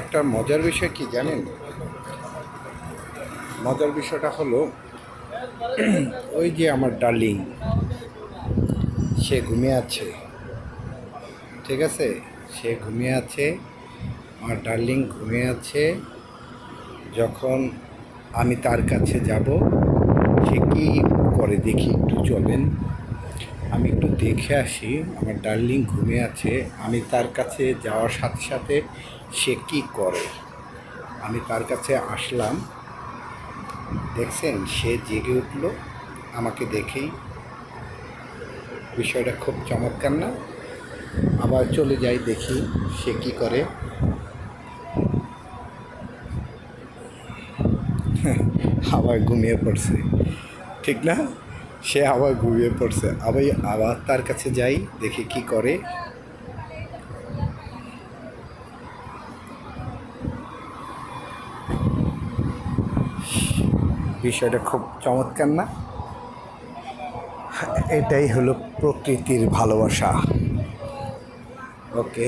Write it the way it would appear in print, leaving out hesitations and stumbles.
একটা মজার বিষয় কি জানেন? মজার বিষয়টা হলো ওই যে আমার ডার্লিং, সে ঘুমিয়ে আছে। ঠিক আছে, সে ঘুমিয়ে আছে, আমার ডার্লিং ঘুমিয়ে আছে। যখন আমি তার কাছে যাব, সে কী করে দেখি, একটু চলেন আমি একটু দেখে আসি। আমার ডার্লিং ঘুমিয়ে আছে, আমি তার কাছে যাওয়ার সাথে সাথে সে কী করে। আমি তার কাছে আসলাম, দেখছেন সে জেগে উঠলো আমাকে দেখেই। বিষয়টা খুব চমৎকার না? আবার চলে যাই, দেখি সে কী করে। আবার ঘুমিয়ে পড়ছে, ঠিক না? সে আবার ঘুমিয়ে পড়ছে। আবার তার কাছে যাই, দেখি কি করে। বিষয়টা খুব চমৎকার না? এটাই হলো প্রকৃতির ভালোবাসা। ওকে।